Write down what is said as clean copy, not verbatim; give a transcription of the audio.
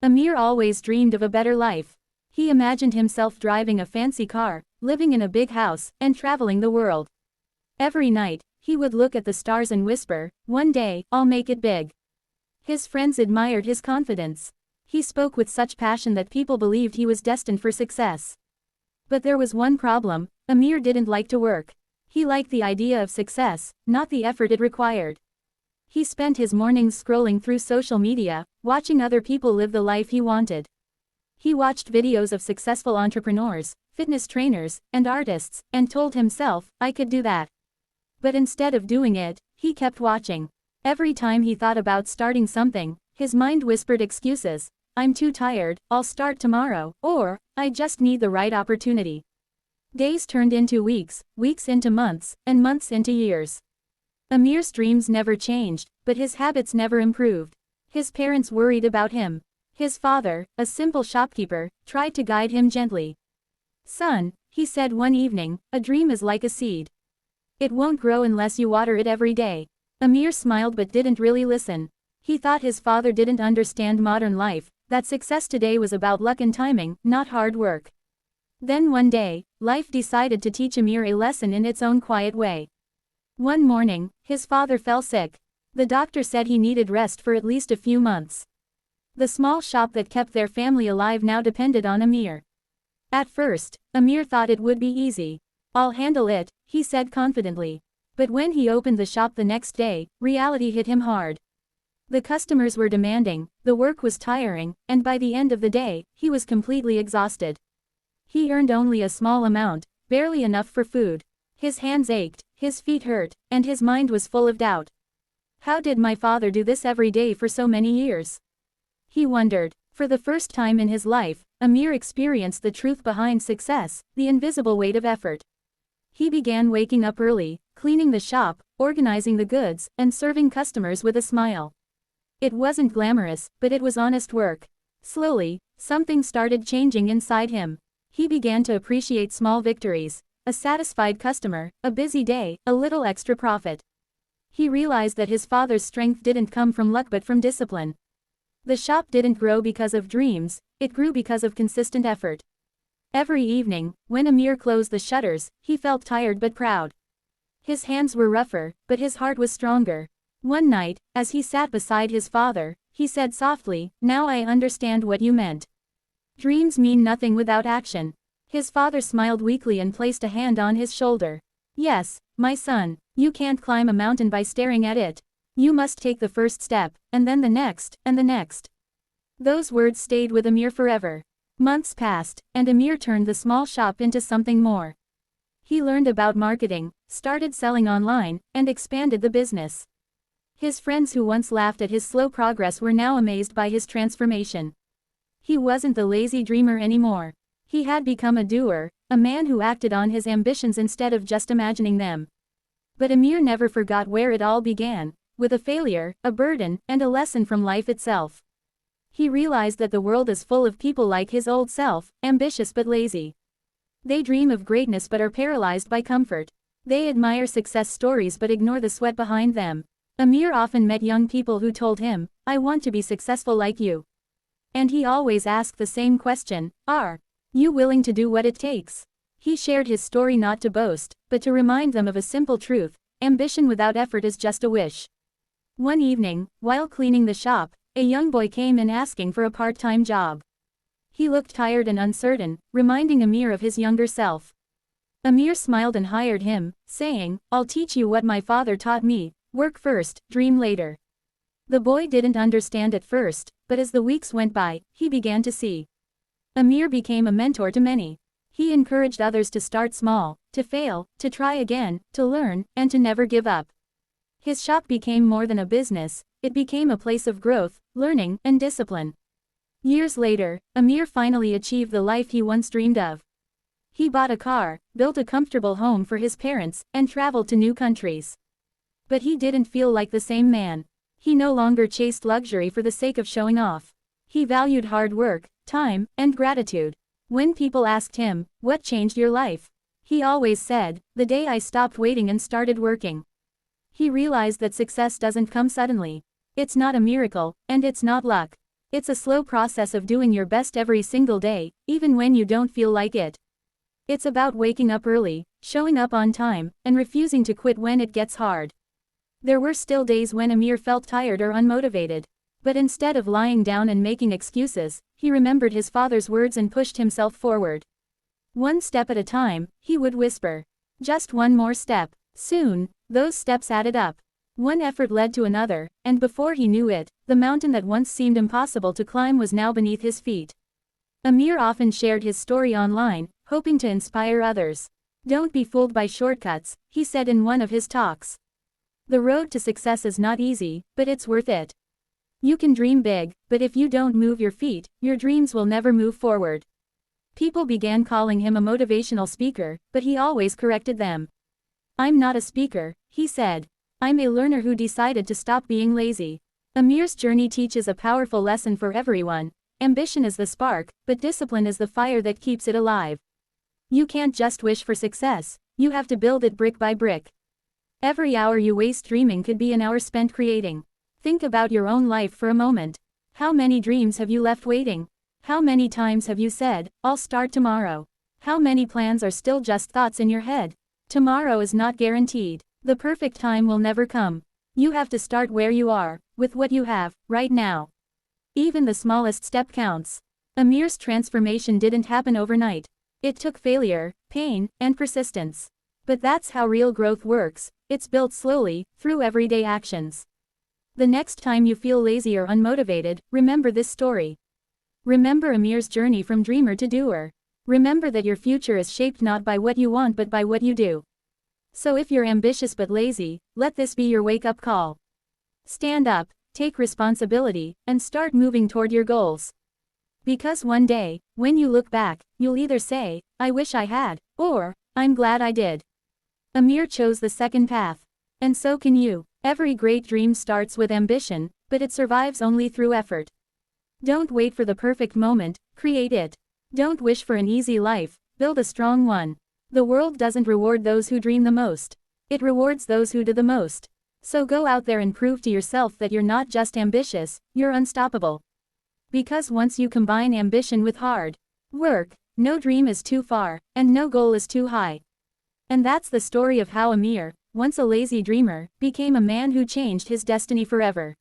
Amir always dreamed of a better life. He imagined himself driving a fancy car, living in a big house, and traveling the world. Every night, he would look at the stars and whisper, "One day, I'll make it big." His friends admired his confidence. He spoke with such passion that people believed he was destined for success. But there was one problem: Amir didn't like to work. He liked the idea of success, not the effort it required. He spent his mornings scrolling through social media, watching other people live the life he wanted. He watched videos of successful entrepreneurs, fitness trainers, and artists, and told himself, "I could do that." But instead of doing it, he kept watching. Every time he thought about starting something, his mind whispered excuses: "I'm too tired, I'll start tomorrow," or "I just need the right opportunity." Days turned into weeks, weeks into months, and months into years. Amir's dreams never changed, but his habits never improved. His parents worried about him. His father, a simple shopkeeper, tried to guide him gently. "Son," he said one evening, "a dream is like a seed. It won't grow unless you water it every day." Amir smiled but didn't really listen. He thought his father didn't understand modern life, that success today was about luck and timing, not hard work. Then one day, life decided to teach Amir a lesson in its own quiet way. One morning, his father fell sick. The doctor said he needed rest for at least a few months. The small shop that kept their family alive now depended on Amir. At first, Amir thought it would be easy. "I'll handle it," he said confidently. But when he opened the shop the next day, reality hit him hard. The customers were demanding, the work was tiring, and by the end of the day, he was completely exhausted. He earned only a small amount, barely enough for food. His hands ached, his feet hurt, and his mind was full of doubt. How did my father do this every day for so many years? He wondered. For the first time in his life, Amir experienced the truth behind success, the invisible weight of effort. He began waking up early, cleaning the shop, organizing the goods, and serving customers with a smile. It wasn't glamorous, but it was honest work. Slowly, something started changing inside him. He began to appreciate small victories: a satisfied customer, a busy day, a little extra profit. He realized that his father's strength didn't come from luck but from discipline. The shop didn't grow because of dreams, it grew because of consistent effort. Every evening, when Amir closed the shutters, he felt tired but proud. His hands were rougher, but his heart was stronger. One night, as he sat beside his father, he said softly, "Now I understand what you meant. Dreams mean nothing without action." His father smiled weakly and placed a hand on his shoulder. "Yes, my son, you can't climb a mountain by staring at it. You must take the first step, and then the next, and the next." Those words stayed with Amir forever. Months passed, and Amir turned the small shop into something more. He learned about marketing, started selling online, and expanded the business. His friends who once laughed at his slow progress were now amazed by his transformation. He wasn't the lazy dreamer anymore. He had become a doer, a man who acted on his ambitions instead of just imagining them. But Amir never forgot where it all began, with a failure, a burden, and a lesson from life itself. He realized that the world is full of people like his old self, ambitious but lazy. They dream of greatness but are paralyzed by comfort. They admire success stories but ignore the sweat behind them. Amir often met young people who told him, "I want to be successful like you." And he always asked the same question: "Are you willing to do what it takes?" He shared his story not to boast, but to remind them of a simple truth: ambition without effort is just a wish. One evening, while cleaning the shop, a young boy came in asking for a part-time job. He looked tired and uncertain, reminding Amir of his younger self. Amir smiled and hired him, saying, "I'll teach you what my father taught me: work first, dream later." The boy didn't understand at first, but as the weeks went by, he began to see. Amir became a mentor to many. He encouraged others to start small, to fail, to try again, to learn, and to never give up. His shop became more than a business, it became a place of growth, learning, and discipline. Years later, Amir finally achieved the life he once dreamed of. He bought a car, built a comfortable home for his parents, and traveled to new countries. But he didn't feel like the same man. He no longer chased luxury for the sake of showing off. He valued hard work, time, and gratitude. When people asked him, "What changed your life?" he always said, "The day I stopped waiting and started working." He realized that success doesn't come suddenly. It's not a miracle, and it's not luck. It's a slow process of doing your best every single day, even when you don't feel like it. It's about waking up early, showing up on time, and refusing to quit when it gets hard. There were still days when Amir felt tired or unmotivated. But instead of lying down and making excuses, he remembered his father's words and pushed himself forward. One step at a time, he would whisper. Just one more step. Soon, those steps added up. One effort led to another, and before he knew it, the mountain that once seemed impossible to climb was now beneath his feet. Amir often shared his story online, hoping to inspire others. Don't be fooled by shortcuts, he said in one of his talks. The road to success is not easy, but it's worth it. You can dream big, but if you don't move your feet, your dreams will never move forward. People began calling him a motivational speaker, but he always corrected them. I'm not a speaker, he said. I'm a learner who decided to stop being lazy. Amir's journey teaches a powerful lesson for everyone. Ambition is the spark, but discipline is the fire that keeps it alive. You can't just wish for success, you have to build it brick by brick. Every hour you waste dreaming could be an hour spent creating. Think about your own life for a moment. How many dreams have you left waiting? How many times have you said, I'll start tomorrow? How many plans are still just thoughts in your head? Tomorrow is not guaranteed. The perfect time will never come. You have to start where you are, with what you have, right now. Even the smallest step counts. Amir's transformation didn't happen overnight. It took failure, pain, and persistence. But that's how real growth works. It's built slowly, through everyday actions. The next time you feel lazy or unmotivated, remember this story. Remember Amir's journey from dreamer to doer. Remember that your future is shaped not by what you want but by what you do. So if you're ambitious but lazy, let this be your wake-up call. Stand up, take responsibility, and start moving toward your goals. Because one day, when you look back, you'll either say, I wish I had, or, I'm glad I did. Amir chose the second path. And so can you. Every great dream starts with ambition, but it survives only through effort. Don't wait for the perfect moment, create it. Don't wish for an easy life, build a strong one. The world doesn't reward those who dream the most. It rewards those who do the most. So go out there and prove to yourself that you're not just ambitious, you're unstoppable. Because once you combine ambition with hard work, no dream is too far, and no goal is too high. And that's the story of how Amir, once a lazy dreamer, became a man who changed his destiny forever.